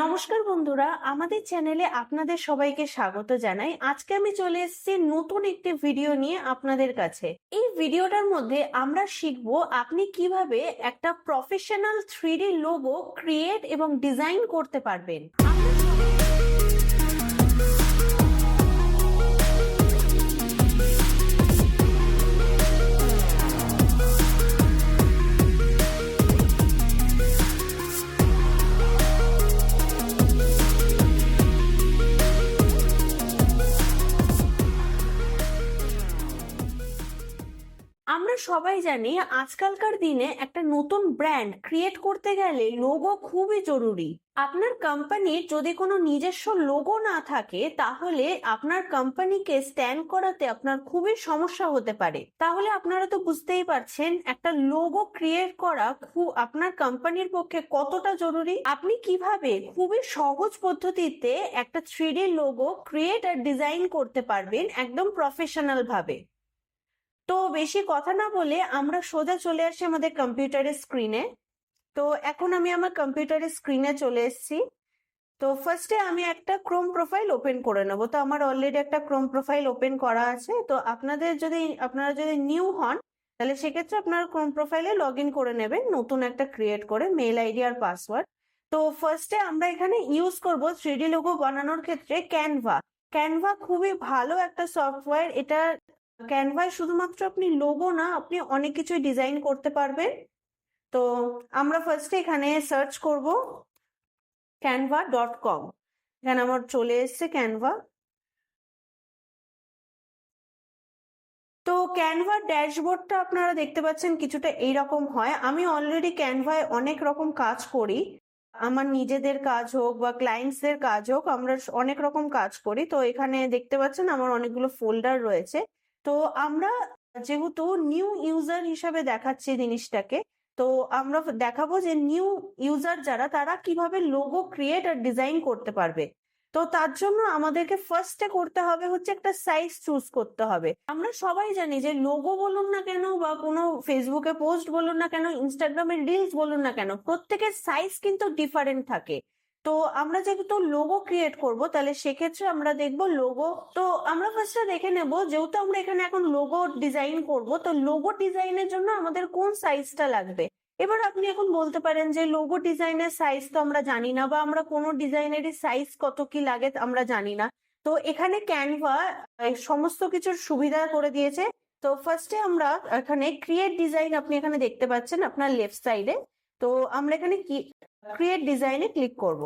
নমস্কার বন্ধুরা, আমাদের চ্যানেলে আপনাদের সবাইকে স্বাগত জানাই। আজকে আমি চলে এসেছি নতুন একটি ভিডিও নিয়ে আপনাদের কাছে। এই ভিডিওটার মধ্যে আমরা শিখব আপনি কিভাবে একটা প্রফেশনাল 3D লোগো ক্রিয়েট এবং ডিজাইন করতে পারবেন। আমরা সবাই জানি আজকালকার দিনে একটা নতুন ব্র্যান্ড ক্রিয়েট করতে গেলে লোগো খুবই জরুরি। আপনার কোম্পানির যদি কোনো নিজস্ব লোগো না থাকে তাহলে আপনার কোম্পানিকে স্ট্যান্ড করাতে আপনার খুবই সমস্যা হতে পারে। তাহলে আপনারা তো বুঝতেই পারছেন একটা লোগো ক্রিয়েট করা আপনার কোম্পানির পক্ষে কতটা জরুরি। আপনি কিভাবে খুবই সহজ পদ্ধতিতে একটা 3D লোগো ক্রিয়েট আর ডিজাইন করতে পারবেন একদম প্রফেশনাল ভাবে। তো বেশি কথা না বলে আমরা সোজা চলে আসি আমাদের কম্পিউটারের স্ক্রিনে। তো এখন আমি আমার কম্পিউটারের স্ক্রিনে চলে এসেছি। তো ফার্স্টে আমি একটা ক্রোম প্রোফাইল ওপেন করে নেব। তো আমার অলরেডি একটা ক্রোম প্রোফাইল ওপেন করা আছে। তো আপনারা যদি নিউ হন তাহলে সেক্ষেত্রে আপনার ক্রোম প্রোফাইলে লগ ইন করে নেবেন, নতুন একটা ক্রিয়েট করে মেল আইডি আর পাসওয়ার্ড। তো ফার্স্টে আমরা এখানে ইউজ করব 3D লোগো বানানোর ক্ষেত্রে ক্যানভা। ক্যানভা খুবই ভালো একটা সফটওয়্যার। এটা ক্যানভায় শুধুমাত্র আপনি লোগো না, আপনি অনেক কিছুই ডিজাইন করতে পারবেন। তো আমরা ফার্স্টে এখানে সার্চ করব canva.com। এখানে আমার চলে এসেছে ক্যানভা। তো ক্যানভার ড্যাশবোর্ডটা আপনারা দেখতে পাচ্ছেন কিছুটা এইরকম হয়। আমি অলরেডি ক্যানভায় অনেক রকম কাজ করি, আমার নিজেদের কাজ হোক বা ক্লায়েন্টসদের কাজ হোক, আমরা অনেক রকম কাজ করি। তো এখানে দেখতে পাচ্ছেন আমার অনেকগুলো ফোল্ডার রয়েছে। তো আমরা যেহেতু নিউ ইউজার হিসাবে দেখাচ্ছি জিনিসটাকে, তো আমরা দেখাবো যে নিউ ইউজার যারা তারা কিভাবে লোগো ক্রিয়েট আর ডিজাইন করতে পারবে। তো তার জন্য আমাদেরকে ফার্স্টে করতে হবে হচ্ছে একটা সাইজ চুজ করতে হবে। আমরা সবাই জানি যে লোগো বলুন না কেন বা কোনো ফেসবুকে পোস্ট বলুন না কেন, ইনস্টাগ্রামে রিলস বলুন না কেন, প্রত্যেকের সাইজ কিন্তু ডিফারেন্ট থাকে। তো আমরা যেহেতু লোগো ক্রিয়েট করব তাহলে সেক্ষেত্রে আমরা দেখব লোগো। তো আমরা ফার্স্টে দেখে নেব, যেহেতু আমরা এখানে এখন লোগো ডিজাইন করব, তো লোগো ডিজাইনের জন্য আমাদের কোন সাইজটা লাগবে। এবার আপনি এখন বলতে পারেন যে লোগো ডিজাইনের সাইজ তো আমরা জানি না, বা আমরা কোনো ডিজাইনেরই সাইজ কত কি লাগে আমরা জানি না। তো এখানে ক্যানভা সমস্ত কিছুর সুবিধা করে দিয়েছে। তো ফার্স্টে আমরা এখানে ক্রিয়েট ডিজাইন, আপনি এখানে দেখতে পাচ্ছেন আপনার লেফট সাইডে। তো আমরা এখানে ক্রিয়েট ডিজাইনে ক্লিক করব।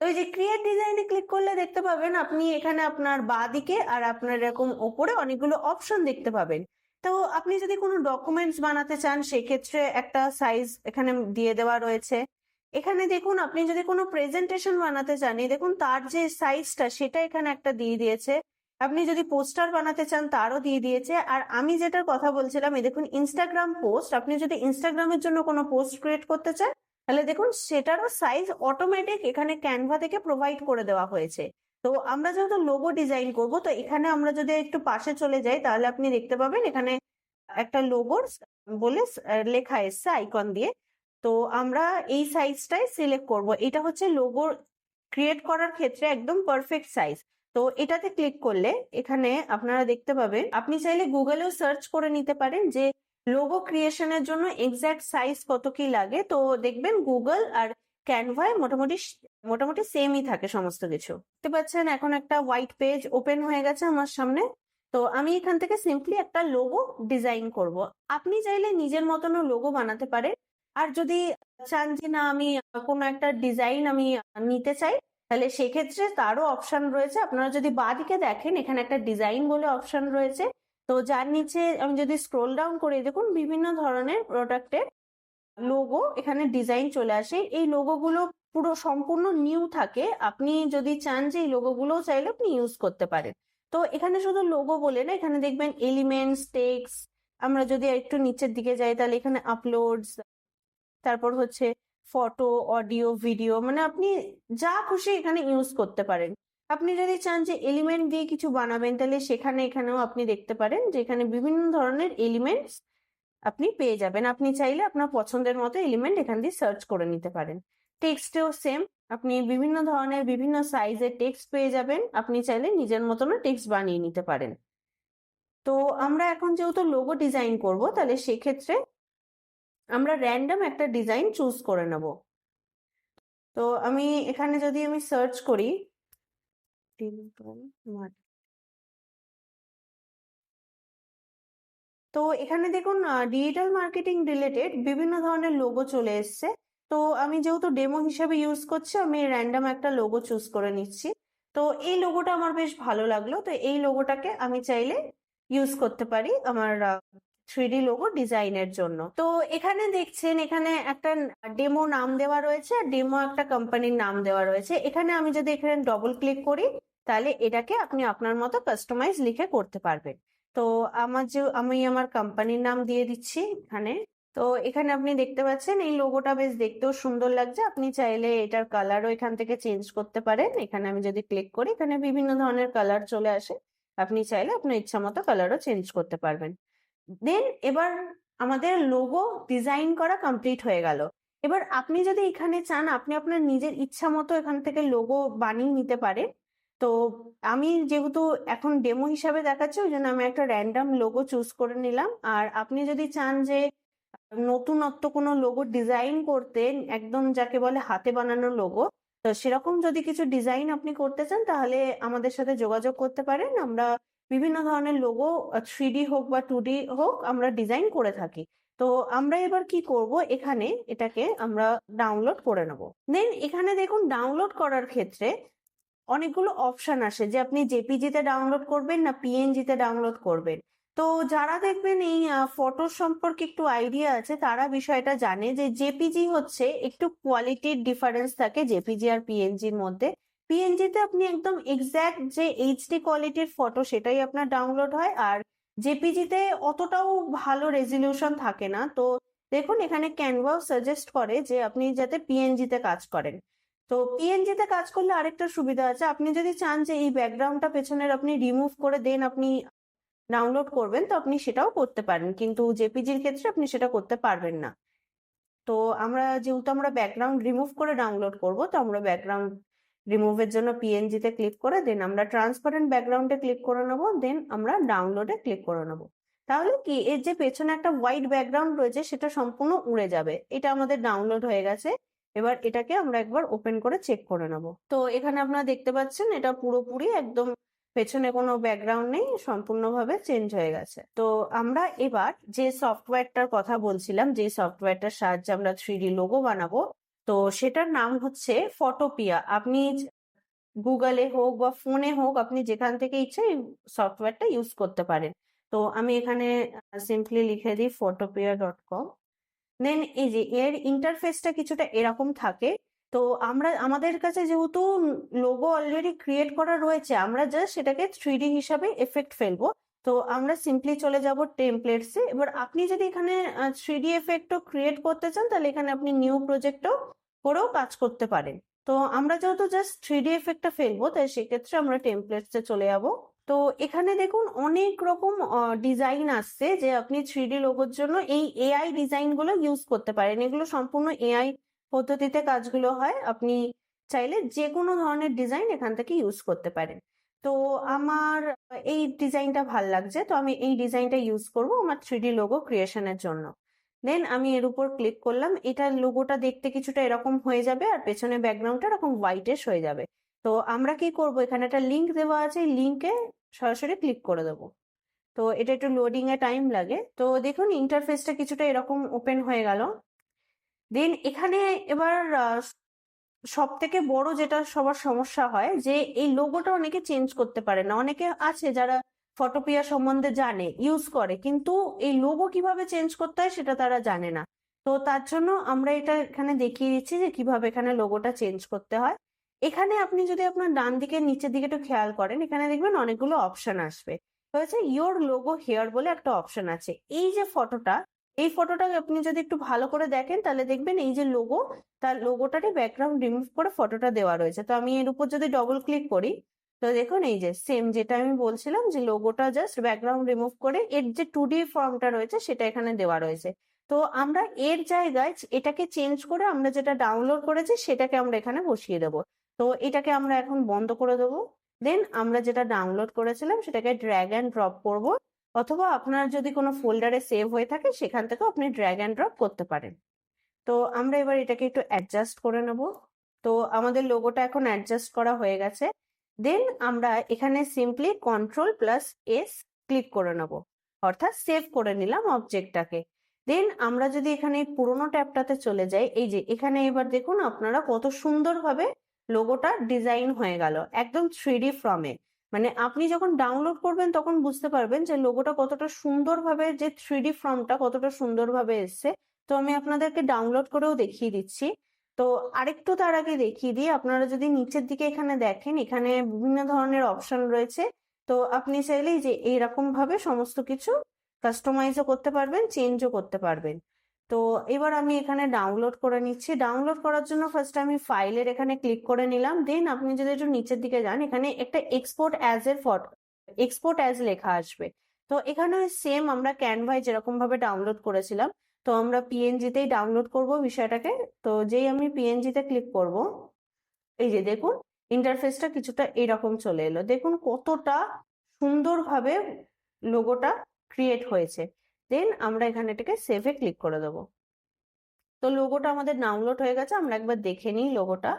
তো এই যে ক্রিয়েট ডিজাইনে ক্লিক করলে দেখতে পাবেন আপনি এখানে আপনার বাঁ দিকে আর আপনার এরকম ওপরে অনেকগুলো অপশন দেখতে পাবেন। তো আপনি যদি কোনো ডকুমেন্টস বানাতে চান সেক্ষেত্রে একটা সাইজ এখানে দিয়ে দেওয়া রয়েছে। এখানে দেখুন আপনি যদি কোনো প্রেজেন্টেশন বানাতে চান, দেখুন তার যে সাইজটা সেটা এখানে একটা দিয়ে দিয়েছে। আপনি যদি পোস্টার বানাতে চান তারও দিয়ে দিয়েছে। আর আমি যেটার কথা বলছিলাম, এই দেখুন ইনস্টাগ্রাম পোস্ট, আপনি যদি ইনস্টাগ্রামের জন্য কোনো পোস্ট ক্রিয়েট করতে চান তাহলে দেখুন সেটারও সাইজ অটোমেটিক এখানে ক্যানভা থেকে প্রোভাইড করে দেওয়া হয়েছে। তো আমরা যেহেতু লোগো ডিজাইন করব, তো এখানে আমরা যদি একটু পাশে চলে যাই তাহলে আপনি দেখতে পাবেন এখানে একটা লোগোর বলে লেখা এসছে আইকন দিয়ে। তো আমরা এই সাইজটাই সিলেক্ট করব। এটা হচ্ছে লোগো ক্রিয়েট করার ক্ষেত্রে একদম পারফেক্ট সাইজ। তো এটাতে ক্লিক করলে এখানে আপনারা দেখতে পাবেন, আপনি চাইলে গুগলেও সার্চ করে নিতে পারেন যে লোগো ক্রিয়েশনের জন্য এক্সাক্ট সাইজ কত কি লাগে। তো দেখবেন গুগল আর ক্যানভায় মোটামুটি সেমই থাকে সমস্ত কিছু। দেখতে পাচ্ছেন এখন একটা হোয়াইট পেজ ওপেন হয়ে গেছে আমার সামনে। তো আমি এখান থেকে সিম্পলি একটা লোগো ডিজাইন করব। আপনি চাইলে নিজের মতনও লোগো বানাতে পারেন। আর যদি চান যে না আমি কোনো একটা ডিজাইন আমি নিতে চাই তাহলে সেক্ষেত্রে তারও অপশন রয়েছে। আপনারা যদি বাঁদিকে দেখেন এখানে একটা ডিজাইন বলে অপশন রয়েছে। তো যার নিচে আমি যদি স্ক্রোল ডাউন করে দেখুন বিভিন্ন ধরনের প্রোডাক্টের লোগো এখানে ডিজাইন চলে আসে। এই লোগোগুলো পুরো সম্পূর্ণ নিউ থাকে। আপনি যদি চান যে এই লোগোগুলো চাইলে আপনি ইউজ করতে পারেন। তো এখানে শুধু লোগো বলে না, এখানে দেখবেন এলিমেন্টস, টেক্সট। আমরা যদি একটু নিচের দিকে যাই তাহলে এখানে আপলোডস, তারপর হচ্ছে ফটো, অডিও, ভিডিও, মানে আপনি যা খুশি এখানে ইউজ করতে পারেন। আপনি যদি চান যে এলিমেন্ট দিয়ে কিছু বানাবেন তাহলে এখানেও আপনি দেখতে পারেন যে এখানে বিভিন্ন ধরনের এলিমেন্টস আপনি পেয়ে যাবেন। আপনি চাইলে আপনার পছন্দের মতো এলিমেন্ট এখান দিয়ে সার্চ করে নিতে পারেন। টেক্সটেও সেম, আপনি বিভিন্ন ধরনের বিভিন্ন সাইজের টেক্সট পেয়ে যাবেন, আপনি চাইলে নিজের মতনও টেক্সট বানিয়ে নিতে পারেন। তো আমরা এখন যেহেতু লোগো ডিজাইন করব, তাহলে সেক্ষেত্রে আমরা র্যান্ডম একটা ডিজাইন চুজ করে নেব। তো আমি এখানে যদি আমি সার্চ করি, তো এখানে দেখুন ডিজিটাল মার্কেটিং রিলেটেড বিভিন্ন ধরনের লোগো চলে এসছে। তো আমি যেহেতু ডেমো হিসাবে ইউজ করছি, আমি র্যান্ডম একটা লোগো চুজ করে নিচ্ছি। তো এই লোগোটা আমার বেশ ভালো লাগলো, তো এই লোগোটাকে আমি চাইলে ইউজ করতে পারি আমার 3D লোগো ডিজাইনের জন্য। তো এখানে দেখছেন এখানে একটা ডেমো নাম দেওয়া রয়েছে, ডেমো একটা কোম্পানির নাম দেওয়া রয়েছে। এখানে আমি যদি এখানে ডবল ক্লিক করি, তাহলে এটাকে আপনি আপনার মতো কাস্টমাইজ লিখে করতে পারবেন। তো আমি আমার কোম্পানির নাম দিয়ে দিচ্ছি এখানে। তো এখানে আপনি দেখতে পাচ্ছেন এই লোগোটা বেশ দেখতেও সুন্দর লাগছে। আপনি চাইলে এটার কালারও এখান থেকে চেঞ্জ করতে পারেন। এখানে আমি যদি ক্লিক করি, এখানে বিভিন্ন ধরনের কালার চলে আসে, আপনি চাইলে আপনার ইচ্ছা মতো কালারও চেঞ্জ করতে পারবেন। দেন এবার আমাদের লোগো ডিজাইন করা কমপ্লিট হয়ে গেল। এবার আপনি যদি এখানে চান, আপনি আপনার নিজের ইচ্ছা মতো এখান থেকে লোগো বানিয়ে নিতে পারেন। তো আমি যেহেতু এখন ডেমো হিসাবে দেখাচ্ছি, ওই জন্য আমি একটা র্যান্ডম লোগো চুজ করে নিলাম। আর আপনি যদি চান যে নতুনত্ব কোনো লোগো ডিজাইন করতে, একদম যাকে বলে হাতে বানানো লোগো, তো সেরকম যদি কিছু ডিজাইন আপনি করতে চান, তাহলে আমাদের সাথে যোগাযোগ করতে পারেন। আমরা বিভিন্ন ধরনের লোগো 3D হোক বা 2D হোক আমরা ডিজাইন করে থাকি। তো আমরা এবার কি করব, এখানে এটাকে আমরা ডাউনলোড করে নেব। দেন এখানে দেখুন ডাউনলোড করার ক্ষেত্রে অনেকগুলো অপশন আসে যে আপনি জেপিজিতে ডাউনলোড করবেন না পিএনজিতে ডাউনলোড করবেন। তো যারা দেখবেন এই ফটো সম্পর্কে একটু আইডিয়া আছে, তারা বিষয়টা জানে যে জেপিজি হচ্ছে একটু কোয়ালিটির ডিফারেন্স থাকে জেপিজি আর পিএনজির মধ্যে। পিএনজিতে আপনি একদম এক্স্যাক্ট যে এইচডি কোয়ালিটির ফটো সেটাই আপনার ডাউনলোড হয়, আর জেপিজিতে অতটাও ভালো রেজলিউশন থাকে না। তো দেখুন এখানে ক্যানভাও সাজেস্ট করে যে আপনি যাতে পিএনজিতে কাজ করেন। তো পিএনজিতে কাজ করলে আরেকটা সুবিধা আছে, আপনি যদি চান যে এই ব্যাকগ্রাউন্ডটা পেছনের আপনি রিমুভ করে দেন আপনি ডাউনলোড করবেন, তো আপনি সেটাও করতে পারেন, কিন্তু জেপিজির ক্ষেত্রে আপনি সেটা করতে পারবেন না। তো যেহেতু আমরা ব্যাকগ্রাউন্ড রিমুভ করে ডাউনলোড করব, তো আমরা ব্যাকগ্রাউন্ড রিমুভের জন্য পিএনজিতে ক্লিক করে দেন আমরা ট্রান্সপারেন্ট ব্যাকগ্রাউন্ডে ক্লিক করে নেবো, দেন আমরা ডাউনলোডে ক্লিক করে নেবো। তাহলে কি এর যে পেছনে একটা হোয়াইট ব্যাকগ্রাউন্ড রয়েছে সেটা সম্পূর্ণ উড়ে যাবে। এটা আমাদের ডাউনলোড হয়ে গেছে। এবার এটাকে আমরা একবার ওপেন করে চেক করে নেব। তো এখানে আপনারা দেখতে পাচ্ছেন এটা পুরোপুরি একদম পেছনে কোনো ব্যাকগ্রাউন্ড নেই, সম্পূর্ণভাবে চেঞ্জ হয়ে গেছে। তো আমরা এবার যে সফটওয়্যারটার কথা বলছিলাম, যে সফটওয়্যারটার সাহায্যে আমরা 3D লোগো বানাবো, তো সেটার নাম হচ্ছে ফটোপিয়া। আপনি গুগলে হোক বা ফোনে হোক, আপনি যেখান থেকে ইচ্ছে এই সফটওয়্যারটা ইউজ করতে পারেন। তো আমি এখানে সিম্পলি লিখে দিই photopia.com। দেন এই যে এর ইন্টারফেসটা কিছুটা এরকম থাকে। তো আমাদের কাছে যেহেতু লোগো অলরেডি ক্রিয়েট করা রয়েছে, আমরা জাস্ট সেটাকে 3D হিসাবে এফেক্ট ফেলবো। তো আমরা সিম্পলি চলে যাব টেমপ্লেটসে। এবার আপনি যদি এখানে 3D এফেক্টও ক্রিয়েট করতে চান, তাহলে এখানে আপনি নিউ প্রজেক্টও করেও কাজ করতে পারেন। তো আমরা যেহেতু জাস্ট 3D এফেক্টটা ফেলবো, তাই সেক্ষেত্রে আমরা টেমপ্লেটসে চলে যাব। তো এখানে দেখুন অনেক রকম ডিজাইন আসছে যে আপনি 3D লোগোর জন্য এই এআই ডিজাইন গুলো ইউজ করতে পারেন। এগুলো সম্পূর্ণ এআই পদ্ধতিতে কাজগুলো হয়। আপনি চাইলে যে কোনো ধরনের ডিজাইন এখান থেকে ইউজ করতে পারেন। তো আমার এই ডিজাইনটা ভাল লাগছে, তো আমি এই ডিজাইনটা ইউজ করব আমার 3D লোগো ক্রিয়েশনের জন্য। দেন আমি এর উপর ক্লিক করলাম। এটা লোগোটা দেখতে কিছুটা এরকম হয়ে যাবে, আর পেছনে ব্যাকগ্রাউন্ডটা এরকম হোয়াইটিশ হয়ে যাবে। তো আমরা কি করব, এখানে একটা লিংক দেওয়া আছে, এই লিংকে সরাসরি ক্লিক করে দেবো। তো এটা একটু লোডিং এ টাইম লাগে। তো দেখুন ইন্টারফেসটা কিছুটা এরকম ওপেন হয়ে গেল। দেন এখানে এবার সব থেকে বড় যেটা সবার সমস্যা হয় যে এই লোগোটা অনেকে চেঞ্জ করতে পারে না। অনেকে আছে যারা ফটোপিয়া সম্বন্ধে জানে, ইউজ করে, কিন্তু এই লোগো কিভাবে চেঞ্জ করতে হয় সেটা তারা জানে না। তো তার জন্য আমরা এটা এখানে দেখিয়ে দিচ্ছি যে কিভাবে এখানে লোগোটা চেঞ্জ করতে হয়। এখানে আপনি যদি আপনার ডান দিকে নিচের দিকে একটু খেয়াল করেন, এখানে দেখবেন অনেকগুলো অপশন আসবে। হয়েছে ইয়োর লোগো হেয়ার বলে একটা অপশন আছে। এই যে ফটোটা, এই ফটোটা আপনি যদি একটু ভালো করে দেখেন, তাহলে দেখবেন এই যে লোগো, তার লোগোটারই ব্যাকগ্রাউন্ড রিমুভ করে ফটোটা দেওয়া রয়েছে। তো আমি এর উপর যদি ডবল ক্লিক করি, তো দেখুন এই যে সেম যেটা আমি বলছিলাম যে লোগোটা জাস্ট ব্যাকগ্রাউন্ড রিমুভ করে এর যে 2D ফর্মটা রয়েছে সেটা এখানে দেওয়া রয়েছে। তো আমরা এর জায়গায় এটাকে চেঞ্জ করে আমরা যেটা ডাউনলোড করেছি সেটাকে আমরা এখানে বসিয়ে দেবো। তো এটাকে আমরা এখন বন্ধ করে দেবো। দেন আমরা যেটা ডাউনলোড করেছিলাম সেটাকে ড্র্যাগ অ্যান্ড ড্রপ করব, অথবা আপনার যদি কোনো ফোল্ডারে সেভ হয়ে থাকে সেখান থেকেও আপনি ড্র্যাগ অ্যান্ড ড্রপ করতে পারেন। তো আমরা এবার এটাকে একটু অ্যাডজাস্ট করে নেব। তো আমাদের লোগোটা এখন অ্যাডজাস্ট করা হয়ে গেছে। দেন আমরা এখানে সিম্পলি Ctrl+S ক্লিক করে নেব, অর্থাৎ সেভ করে নিলাম অবজেক্টটাকে। দেন আমরা যদি এখানে পুরোনো ট্যাবটাতে চলে যাই, এই যে এখানে এবার দেখুন আপনারা কত সুন্দরভাবে লোগোটা ডিজাইন হয়ে গেল একদম 3D ফর্মে। মানে আপনি যখন ডাউনলোড করবেন তখন বুঝতে পারবেন যে লোগোটা কতটা সুন্দরভাবে, যে 3D ফর্মটা কতটা সুন্দরভাবে এসছে। তো আমি আপনাদেরকে ডাউনলোড করেও দেখিয়ে দিচ্ছি। তো আরেকটু তার আগে দেখিয়ে দিই, আপনারা যদি নিচের দিকে এখানে দেখেন, এখানে বিভিন্ন ধরনের অপশন রয়েছে। তো আপনি চাইলেই যে এইরকম ভাবে সমস্ত কিছু কাস্টমাইজও করতে পারবেন, চেঞ্জও করতে পারবেন। তো এবার আমি এখানে ডাউনলোড করে নিচ্ছি। ডাউনলোড করার জন্য ফার্স্ট আমি ফাইলের এখানে ক্লিক করে নিলাম। দেন আপনি যদি একটু নিচের দিকে যান, এখানে একটা এক্সপোর্ট অ্যাজ লেখা আসবে। তো এখানে সেম আমরা ক্যানভায় যেরকম ভাবে ডাউনলোড করেছিলাম, তো আমরা পিএনজিতেই ডাউনলোড করব বিষয়টাকে। তো যেই আমি পিএনজিতে ক্লিক করব, এই যে দেখুন ইন্টারফেসটা কিছুটা এরকম চলে এলো। দেখুন কতটা সুন্দরভাবে লোগোটা ক্রিয়েট হয়েছে। দেন আমরা এখানে এটাকে সেভে ক্লিক করে দেবো। তো লোগোটা আমাদের ডাউনলোড হয়ে গেছে, আমরা একবার দেখে নিই লোগোটা।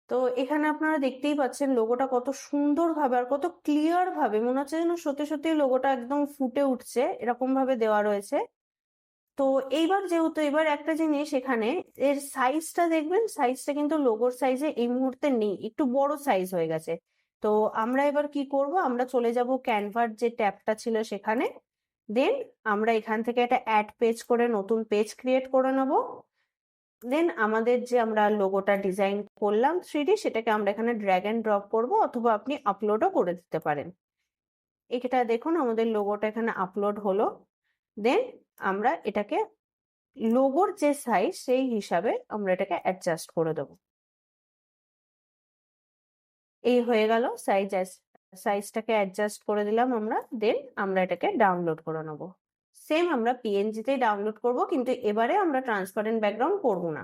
তো এখানে আপনারা দেখতেই পাচ্ছেন লোগোটা কত সুন্দরভাবে আর কত ক্লিয়ার ভাবে, মনে হচ্ছে যেন সত্যি সত্যি লোগোটা একদম ফুটে উঠছে, এরকম ভাবে দেওয়া রয়েছে। তো এইবার যেহেতু এবার একটা জিনিস, এখানে এর সাইজটা দেখবেন, সাইজটা কিন্তু লোগোর সাইজে এই মুহূর্তে নেই, একটু বড় সাইজ হয়ে গেছে। তো আমরা এবার কি করব, আমরা চলে যাব ক্যানভার যে ট্যাবটা ছিল সেখানে। দেন আমরা এখান থেকে একটা অ্যাড পেজ করে নতুন পেজ ক্রিয়েট করে নেব। দেন আমাদের যে আমরা লোগোটা ডিজাইন করলাম 3D, সেটাকে আমরা এখানে ড্র্যাগ অ্যান্ড ড্রপ করব, অথবা আপনি আপলোডও করে দিতে পারেন। এটা দেখুন আমাদের লোগোটা এখানে আপলোড হলো। দেন আমরা এটাকে লোগোর যে সাইজ সেই হিসাবে আমরা এটাকে অ্যাডজাস্ট করে দেব। এই হয়ে গেল সাইজটাকে অ্যাডজাস্ট করে দিলাম আমরা। দেন আমরা এটাকে ডাউনলোড করে নেব। সেম আমরা পিএনজিতেই ডাউনলোড করব, কিন্তু এবারে আমরা ট্রান্সপারেন্ট ব্যাকগ্রাউন্ড করব না।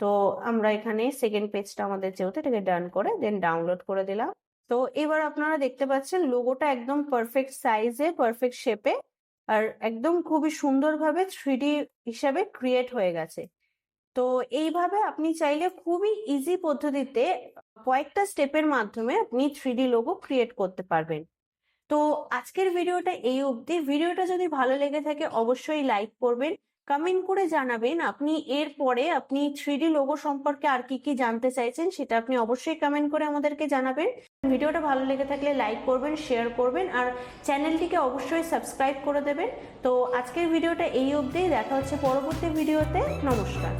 তো আমরা এখানে সেকেন্ড পেজটা আমাদের যেহেতু, এটাকে ডান করে দেন ডাউনলোড করে দিলাম। তো এবার আপনারা দেখতে পাচ্ছেন লোগোটা একদম পারফেক্ট সাইজে, পারফেক্ট শেপে, আর একদম খুবই সুন্দরভাবে 3D হিসাবে ক্রিয়েট হয়ে গেছে। তো এইভাবে আপনি চাইলে খুবই ইজি পদ্ধতিতে কয়েকটা স্টেপের মাধ্যমে আপনি 3D লোগো ক্রিয়েট করতে পারবেন। তো আজকের ভিডিওটা এই অবধি। ভিডিওটা যদি ভালো লেগে থাকে অবশ্যই লাইক করবেন, কমেন্ট করে জানাবেন আপনি এর পরে আপনি 3D লোগো সম্পর্কে আর কি কি জানতে চাইছেন, সেটা আপনি অবশ্যই কমেন্ট করে আমাদেরকে জানাবেন। ভিডিওটা ভালো লেগে থাকলে লাইক করবেন, শেয়ার করবেন, আর চ্যানেলটিকে অবশ্যই সাবস্ক্রাইব করে দেবেন। তো আজকের ভিডিওটা এই অবধি, দেখা হচ্ছে পরবর্তী ভিডিওতে। নমস্কার।